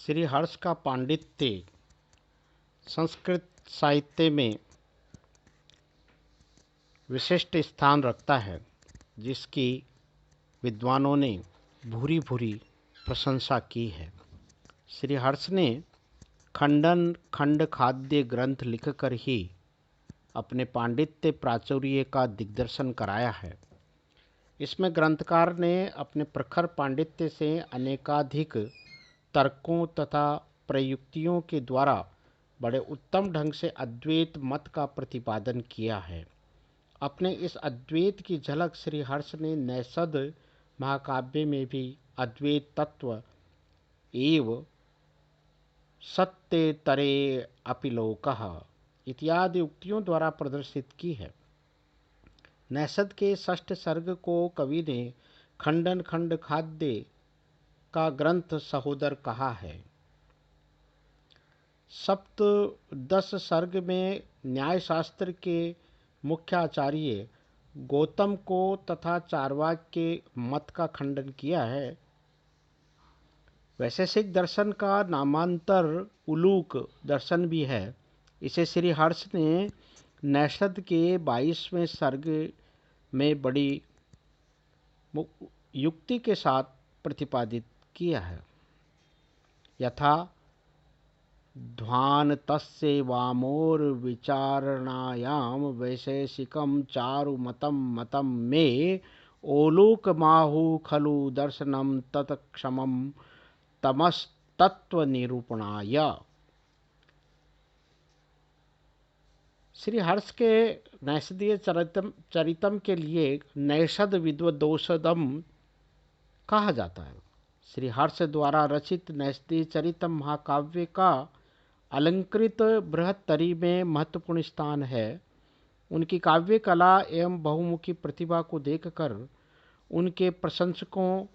श्री हर्ष का पांडित्य संस्कृत साहित्य में विशिष्ट स्थान रखता है, जिसकी विद्वानों ने भूरी भूरी प्रशंसा की है। श्री हर्ष ने खंडन खंड खाद्य ग्रंथ लिखकर ही अपने पांडित्य प्राचुर्य का दिग्दर्शन कराया है। इसमें ग्रंथकार ने अपने प्रखर पांडित्य से अनेकाधिक तर्कों तथा प्रयुक्तियों के द्वारा बड़े उत्तम ढंग से अद्वैत मत का प्रतिपादन किया है। अपने इस अद्वैत की झलक श्री हर्ष ने नैषद महाकाव्य में भी अद्वैत तत्व एव सत्य तरे अपि लोकः इत्यादि उक्तियों द्वारा प्रदर्शित की है। नैषद के षष्ठ सर्ग को कवि ने खंडन खंड खाद्य का ग्रंथ सहोदर कहा है। सप्तदश सर्ग में न्याय शास्त्र के मुख्य आचार्य गौतम को तथा चार्वाक के मत का खंडन किया है। वैशेषिक दर्शन का नामांतर उलूक दर्शन भी है। इसे श्री हर्ष ने नैषद के 22वें सर्ग में बड़ी युक्ति के साथ प्रतिपादित किया है। यथा ध्वान तस्य वामोर विचारणायाम वैशेषिकम चारु मतम मे ओलूक माहु खलु दर्शनम तत्क्षमम तमस्तत्व निरूपणाय। श्री हर्ष के नैषदीय चरितम के लिए नैषद विद्वदोषदम कहा जाता है। श्री हर्ष द्वारा रचित नैषदीय चरितम महाकाव्य का अलंकृत बृहत्तरी में महत्वपूर्ण स्थान है। उनकी काव्य कला एवं बहुमुखी प्रतिभा को देखकर उनके प्रशंसकों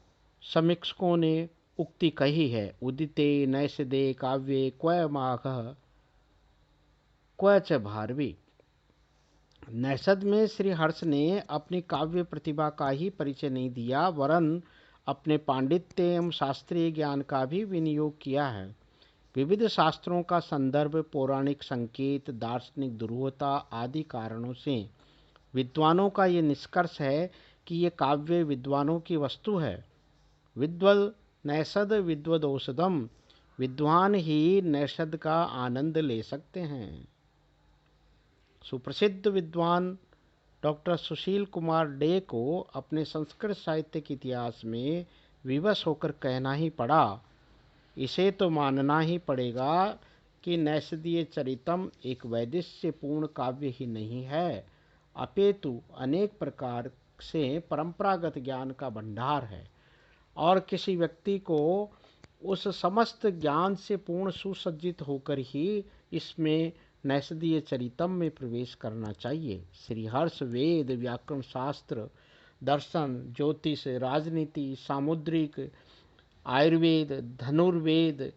समीक्षकों ने उक्ति कही है, उदिते नैषदे काव्ये क्व माघः क्व च भारवी। नैषद में श्री हर्ष ने अपनी काव्य प्रतिभा का ही परिचय नहीं दिया, वरन अपने पांडित्य एवं शास्त्रीय ज्ञान का भी विनियोग किया है। विविध शास्त्रों का संदर्भ, पौराणिक संकेत, दार्शनिक दुरूहता आदि कारणों से विद्वानों का ये निष्कर्ष है कि ये काव्य विद्वानों की वस्तु है। विद्वद नैषद विद्वदोषदम, विद्वान ही नैषद का आनंद ले सकते हैं। सुप्रसिद्ध विद्वान डॉक्टर सुशील कुमार डे को अपने संस्कृत साहित्य के इतिहास में विवश होकर कहना ही पड़ा, इसे तो मानना ही पड़ेगा कि नैषदीय चरितम एक वैदिश्यपूर्ण काव्य ही नहीं है, अपितु अनेक प्रकार से परंपरागत ज्ञान का भंडार है और किसी व्यक्ति को उस समस्त ज्ञान से पूर्ण सुसज्जित होकर ही इसमें नैषदीय चरितम में प्रवेश करना चाहिए। श्री हर्ष वेद, व्याकरण शास्त्र, दर्शन, ज्योतिष, राजनीति, सामुद्रिक, आयुर्वेद, धनुर्वेद,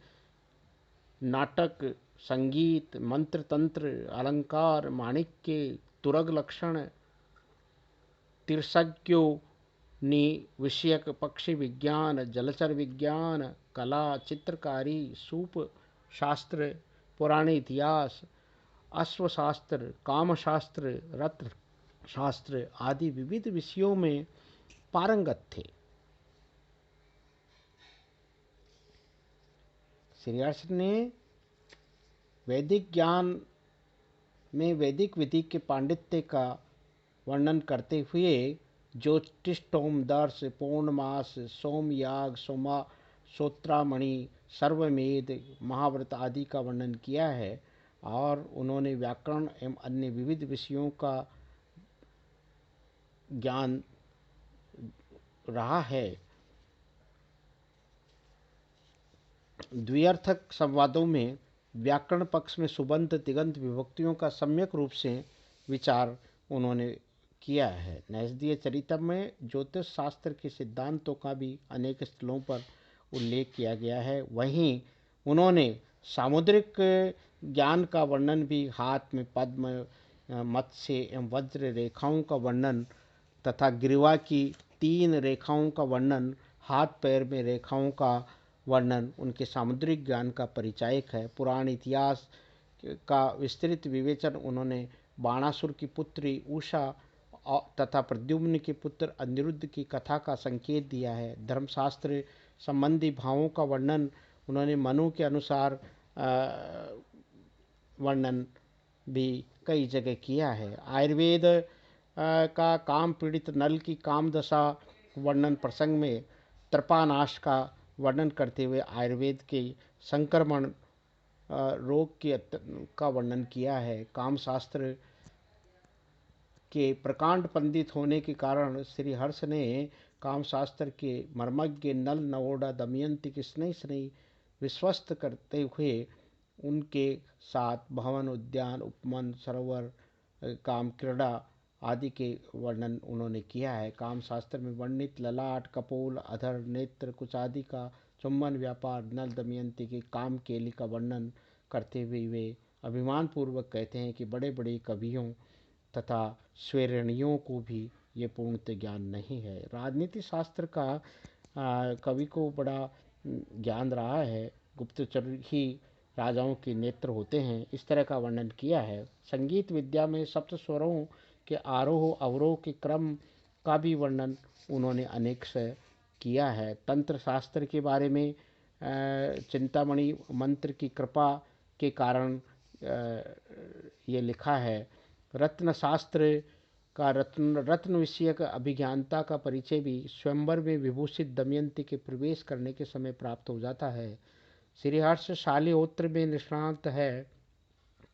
नाटक, संगीत, मंत्र तंत्र, अलंकार, माणिक्य, तुरग लक्षण, तिर्सज्ञोनि विषयक, पक्षी विज्ञान, जलचर विज्ञान, कला, चित्रकारी, सूप शास्त्र, पुराण इतिहास, अश्वशास्त्र, कामशास्त्र, रत्न शास्त्र आदि विविध विषयों में पारंगत थे। श्री हर्ष ने वैदिक ज्ञान में वैदिक विधि के पांडित्य का वर्णन करते हुए ज्योतिष्टोम दर्श, पौर्णमास, सोमयाग, सोमा सोत्रामणि, सर्वमेध, महाव्रत आदि का वर्णन किया है और उन्होंने व्याकरण एवं अन्य विविध विषयों का ज्ञान रहा है। द्व्यर्थक संवादों में व्याकरण पक्ष में सुबंत तिगंत विभक्तियों का सम्यक रूप से विचार उन्होंने किया है। नैषदीय चरितम में ज्योतिष शास्त्र के सिद्धांतों का भी अनेक स्थलों पर उल्लेख किया गया है। वहीं उन्होंने सामुद्रिक ज्ञान का वर्णन भी, हाथ में पद्म, मत्स्य एवं वज्र रेखाओं का वर्णन तथा ग्रीवा की 3 रेखाओं का वर्णन, हाथ पैर में रेखाओं का वर्णन उनके सामुद्रिक ज्ञान का परिचायक है। पुराण इतिहास का विस्तृत विवेचन उन्होंने बाणासुर की पुत्री उषा तथा प्रद्युम्न के पुत्र अनिरुद्ध की कथा का संकेत दिया है। धर्मशास्त्र संबंधी भावों का वर्णन उन्होंने मनु के अनुसार वर्णन भी कई जगह किया है। आयुर्वेद का काम पीड़ित नल की काम दशा वर्णन प्रसंग में तृपानाश का वर्णन करते हुए आयुर्वेद के संक्रमण रोग का वर्णन किया है। काम शास्त्र के प्रकांड पंडित होने के कारण श्री हर्ष ने काम शास्त्र के मर्मज्ञ नल, नवोढ़ा, दमयंती की स्नेह स्नेह विश्वस्त करते हुए उनके साथ भवन, उद्यान, उपवन, सरोवर, काम क्रीड़ा आदि के वर्णन उन्होंने किया है। काम शास्त्र में वर्णित ललाट, कपोल, अधर, नेत्र, कुछ आदि का चुंबन व्यापार नल दमयंती के काम केली का वर्णन करते हुए वे अभिमान पूर्वक कहते हैं कि बड़े बड़े कवियों तथा स्वेरणियों को भी ये पूर्णतः ज्ञान नहीं है। राजनीति शास्त्र का कवि को बड़ा ज्ञान रहा है। गुप्तचर ही राजाओं के नेत्र होते हैं, इस तरह का वर्णन किया है। संगीत विद्या में सप्त स्वरों के आरोह अवरोह के क्रम का भी वर्णन उन्होंने अनेक से किया है। तंत्र शास्त्र के बारे में चिंतामणि मंत्र की कृपा के कारण ये लिखा है। रत्न शास्त्र का रत्न विषयक अभिज्ञानता का परिचय भी स्वयंवर में विभूषित दमयंती के प्रवेश करने के समय प्राप्त हो जाता है। श्रीहर्ष शालिहोत्र में निष्णात है।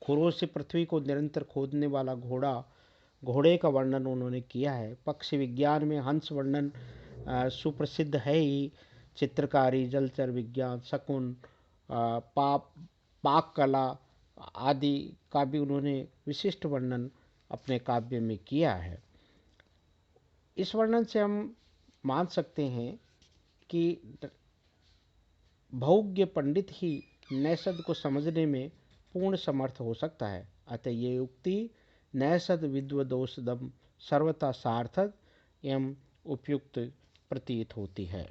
खुरों से पृथ्वी को निरंतर खोदने वाला घोड़े का वर्णन उन्होंने किया है। पक्षी विज्ञान में हंस वर्णन सुप्रसिद्ध है ही। चित्रकारी, जलचर विज्ञान, शकुन, पाक कला आदि का भी उन्होंने विशिष्ट वर्णन अपने काव्य में किया है। इस वर्णन से हम मान सकते हैं कि भौज्ञ पंडित ही नैषध को समझने में पूर्ण समर्थ हो सकता है। अतः ये उक्ति नैषध विद्वदोषदम सर्वथा सार्थक एवं उपयुक्त प्रतीत होती है।